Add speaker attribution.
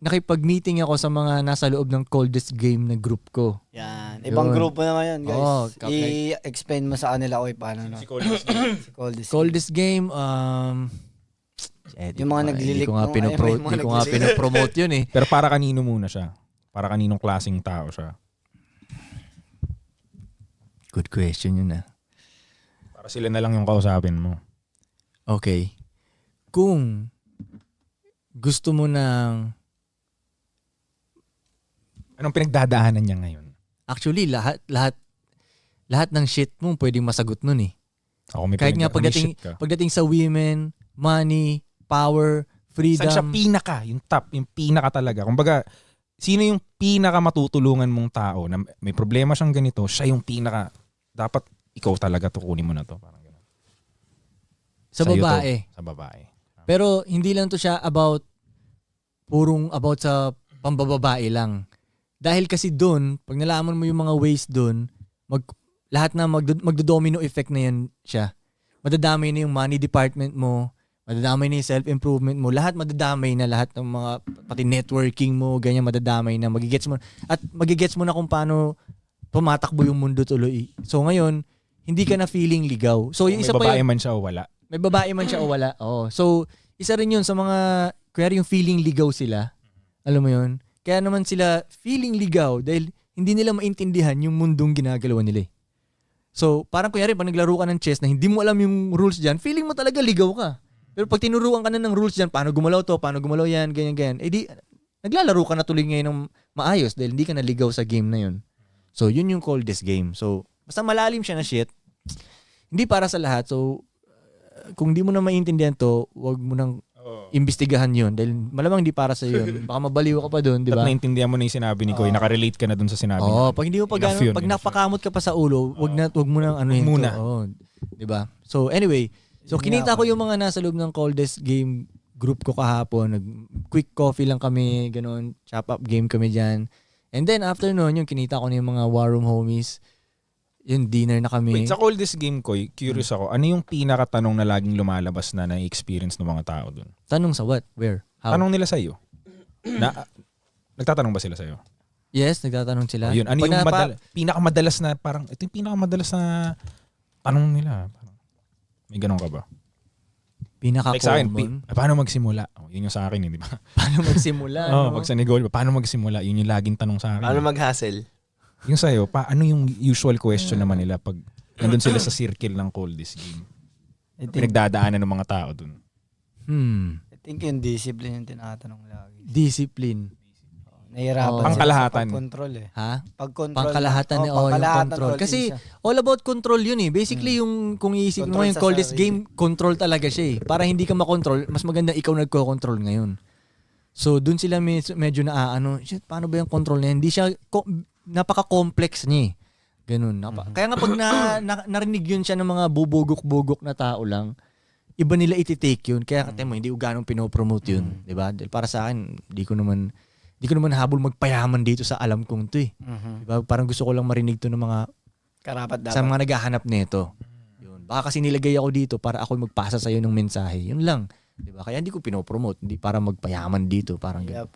Speaker 1: nakipag-meeting ako sa mga nasa loob ng Coldest Game na group ko.
Speaker 2: Yan. Ibang grupo na ngayon, guys.
Speaker 1: Oh,
Speaker 2: I-explain mo sa kanila paano na.
Speaker 3: Si Coldest Game.
Speaker 2: Si Coldest Game.
Speaker 1: Coldest Game,
Speaker 2: yung mga naglilik.
Speaker 1: Hindi ko nga pinopromote yun eh.
Speaker 3: Pero para kanino muna siya? Para kaninong klaseng tao siya?
Speaker 1: Good question yun ah.
Speaker 3: Para sila na lang yung kausapin mo.
Speaker 1: Okay. Kung gusto mo ng...
Speaker 3: Anong pinagdadaanan niya ngayon?
Speaker 1: Actually, lahat ng shit mo pwedeng masagot nun eh.
Speaker 3: Ako, may
Speaker 1: kahit nga pagdating sa women, money, power, freedom.
Speaker 3: Saan siya pinaka? Yung top, yung pinaka talaga. Kumbaga, sino yung pinaka matutulungan mong tao na may problema siyang ganito, siya yung pinaka, dapat ikaw talaga tukunin mo na to. Parang gano'n.
Speaker 1: Sa babae.
Speaker 3: Sa babae.
Speaker 1: Pero hindi lang to siya about sa pambababae lang. Dahil kasi doon, pag nalaman mo yung mga ways doon, lahat na magdo-domino effect na yan siya. Madadamay na yung money department mo, madadamay na yung self-improvement mo, lahat madadamay na, lahat ng mga, pati networking mo, ganyan madadamay na, magigets mo na kung paano pumatakbo yung mundo tuloy. So ngayon, hindi ka na feeling ligaw. So yung
Speaker 3: may babae man siya o wala.
Speaker 1: May babae man siya o wala. Oh. So isa rin yun sa mga, kaya yung feeling ligaw sila. Alam mo yun? Kaya naman sila feeling ligaw dahil hindi nila maintindihan yung mundong ginagalawan nila eh. So, parang kunyari, pag naglaro ka ng chess na hindi mo alam yung rules dyan, feeling mo talaga ligaw ka. Pero pag tinuruan ka na ng rules dyan, paano gumalaw to, paano gumalaw yan, ganyan. Eh di, naglalaro ka na tuloy ngayon ng maayos dahil hindi ka naligaw sa game na yun. So, yun yung Coldest Game. So, basta malalim siya na shit. Hindi para sa lahat. So, kung di mo na maintindihan to, wag mo nang imbestigahan yun dahil malamang di para sa yun. Baka mabaliw ka pa doon, di ba?
Speaker 3: At naintindihan mo na yung sinabi ni Koy, nakarelate ka na doon sa sinabi niya.
Speaker 1: Pag hindi mo pag napakamot ka pa sa ulo, wag mo nang anuhin to. Di ba? So anyway, kinita ko yung mga nasa loob ng Coldest Game group ko kahapon. Quick coffee lang kami, ganoon, chop up game kami diyan. And then after noon, yung kinita ko na yung mga War Room homies. Yung dinner na kami.
Speaker 3: Wait, sa Coldest Game ko, curious ako, ano yung pinakatanong na laging lumalabas na na-experience ng mga tao dun?
Speaker 1: Tanong sa what? Where? How?
Speaker 3: Tanong nila sa'yo? Nagtatanong ba sila sa'yo?
Speaker 1: Yes, nagtatanong sila.
Speaker 3: Yun. Ano yung pinakamadalas na, parang, ito yung pinakamadalas na tanong nila? Parang, may ganun ka ba?
Speaker 1: Pinaka-common?
Speaker 3: Like sa akin, paano magsimula? Yun yung sa akin, di ba?
Speaker 1: Paano magsimula?
Speaker 3: Pag sa negosyo, paano magsimula? Yun yung laging tanong sa akin.
Speaker 4: Paano mag-hustle?
Speaker 3: Yung sa'yo, ano yung usual question naman nila pag nandun sila sa circle ng Coldest Game? Pinagdadaanan ng mga tao dun.
Speaker 2: I think yung discipline yung tinatanong lagi.
Speaker 1: Discipline.
Speaker 2: Nahihirapan
Speaker 3: pangkalahatan.
Speaker 2: Pag-control eh.
Speaker 1: Ha?
Speaker 2: Pag-control.
Speaker 1: Pangkalahatan yung control. Kasi all about control yun eh. Basically yung kung iisipin mo yung Coldest Game, control talaga siya eh. Para hindi ka makontrol, mas maganda ikaw nagko-control ngayon. So dun sila medyo shit, paano ba yung control na yan? Hindi siya napaka-complex niya eh. Ganun. Kaya nga pag narinig yun siya ng mga bubugok-bugok na tao lang, iba nila iti-take yun. Kaya katay mo, hindi ko ganong pinopromote yun. Diba? Dahil para sa akin, di ko naman habol magpayaman dito sa alam kong to eh. Diba? Parang gusto ko lang marinig to ng mga
Speaker 2: karapat-dapat.
Speaker 1: Sa mga naghahanap nito. Yun. Baka kasi nilagay ako dito para ako magpasa sa'yo ng mensahe. Yun lang. Diba? Kaya hindi ko pinopromote. Hindi para magpayaman dito. Parang
Speaker 2: Yep.